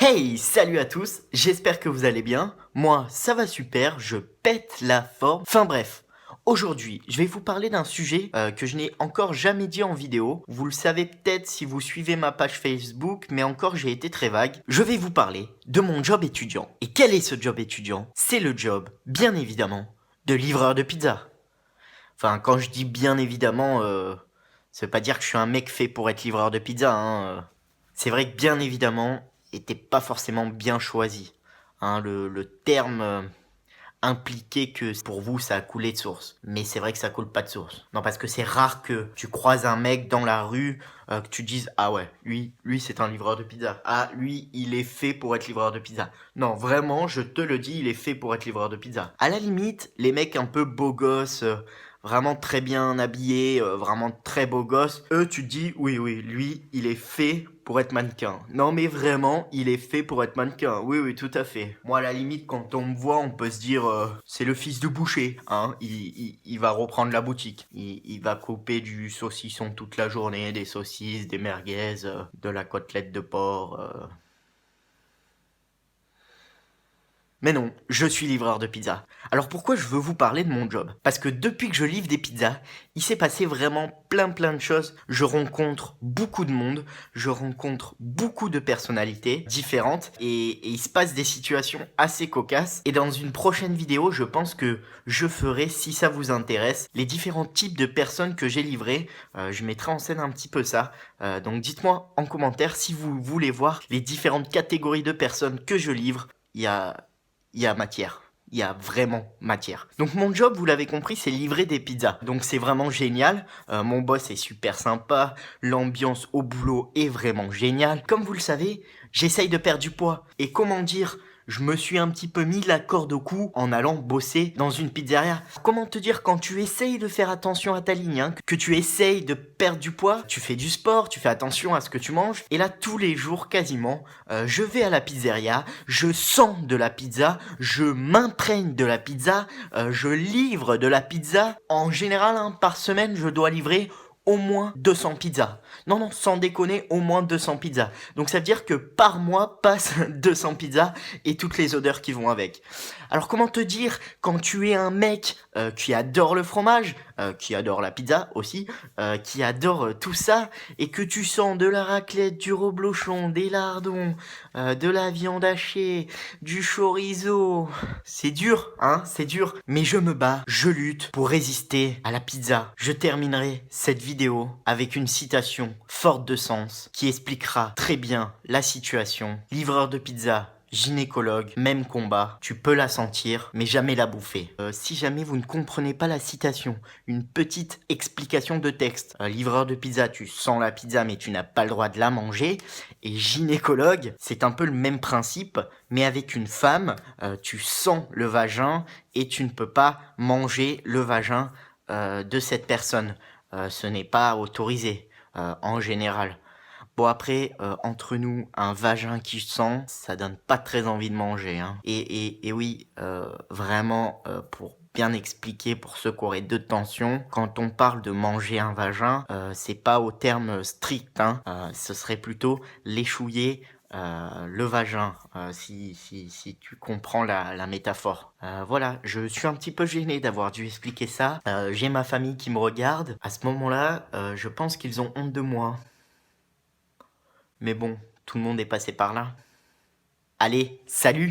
Hey, salut à tous, j'espère que vous allez bien. Moi, ça va super, je pète la forme. Enfin bref, aujourd'hui, je vais vous parler d'un sujet que je n'ai encore jamais dit en vidéo. Vous le savez peut-être si vous suivez ma page Facebook, mais encore j'ai été très vague. Je vais vous parler de mon job étudiant. Et quel est ce job étudiant? C'est le job, bien évidemment, de livreur de pizza. Enfin, quand je dis bien évidemment, ça veut pas dire que je suis un mec fait pour être livreur de pizza, hein. C'est vrai que bien évidemment, était pas forcément bien choisi. Hein, le terme impliquait que pour vous ça a coulé de source. Mais c'est vrai que ça coule pas de source. Non, parce que c'est rare que tu croises un mec dans la rue, que tu dises ah ouais, lui c'est un livreur de pizza. Ah, lui il est fait pour être livreur de pizza. Non, vraiment, je te le dis, il est fait pour être livreur de pizza. À la limite, les mecs un peu beaux gosses, vraiment très bien habillés, vraiment très beaux gosses, eux tu te dis oui, lui il est fait pour être mannequin. Non mais vraiment, il est fait pour être mannequin. Oui, tout à fait. Moi à la limite, quand on me voit, on peut se dire c'est le fils de boucher, hein. Il va reprendre la boutique. Il va couper du saucisson toute la journée, des saucisses, des merguez, de la côtelette de porc. Mais non, je suis livreur de pizza. Alors pourquoi je veux vous parler de mon job? Parce que depuis que je livre des pizzas, il s'est passé vraiment plein de choses. Je rencontre beaucoup de monde, je rencontre beaucoup de personnalités différentes et il se passe des situations assez cocasses. Et dans une prochaine vidéo, je pense que je ferai, si ça vous intéresse, les différents types de personnes que j'ai livrées. Je mettrai en scène un petit peu ça. Donc dites-moi en commentaire si vous voulez voir les différentes catégories de personnes que je livre. Il y a il y a matière. Il y a vraiment matière. Donc mon job, vous l'avez compris, c'est livrer des pizzas. Donc c'est vraiment génial. Mon boss est super sympa. L'ambiance au boulot est vraiment géniale. Comme vous le savez, j'essaye de perdre du poids. Et comment dire, je me suis un petit peu mis la corde au cou en allant bosser dans une pizzeria. Comment te dire, quand tu essayes de faire attention à ta ligne, hein, que tu essayes de perdre du poids, tu fais du sport, tu fais attention à ce que tu manges. Et là, tous les jours, quasiment, je vais à la pizzeria, je sens de la pizza, je m'imprègne de la pizza, je livre de la pizza. En général, hein, par semaine, je dois livrer au moins 200 pizzas. Non, sans déconner, au moins 200 pizzas. Donc ça veut dire que par mois passent 200 pizzas et toutes les odeurs qui vont avec. Alors comment te dire, quand tu es un mec qui adore le fromage, qui adore la pizza aussi, qui adore tout ça, et que tu sens de la raclette, du reblochon, des lardons, de la viande hachée, du chorizo. C'est dur, hein, c'est dur. Mais je me bats, je lutte pour résister à la pizza. Je terminerai cette vidéo avec une citation forte de sens qui expliquera très bien la situation. Livreur de pizza, gynécologue, même combat, tu peux la sentir, mais jamais la bouffer. Si jamais vous ne comprenez pas la citation, une petite explication de texte. Livreur de pizza, tu sens la pizza, mais tu n'as pas le droit de la manger. Et gynécologue, c'est un peu le même principe, mais avec une femme, tu sens le vagin et tu ne peux pas manger le vagin de cette personne. Ce n'est pas autorisé en général. Bon après, entre nous, un vagin qui sent, ça donne pas très envie de manger, hein. Et oui, vraiment, pour bien expliquer pour ceux qui auraient deux tensions, quand on parle de manger un vagin, c'est pas au terme strict, hein. Ce serait plutôt l'échouiller, le vagin, si tu comprends la métaphore. Voilà, je suis un petit peu gêné d'avoir dû expliquer ça. J'ai ma famille qui me regarde. À ce moment-là, je pense qu'ils ont honte de moi. Mais bon, tout le monde est passé par là. Allez, salut!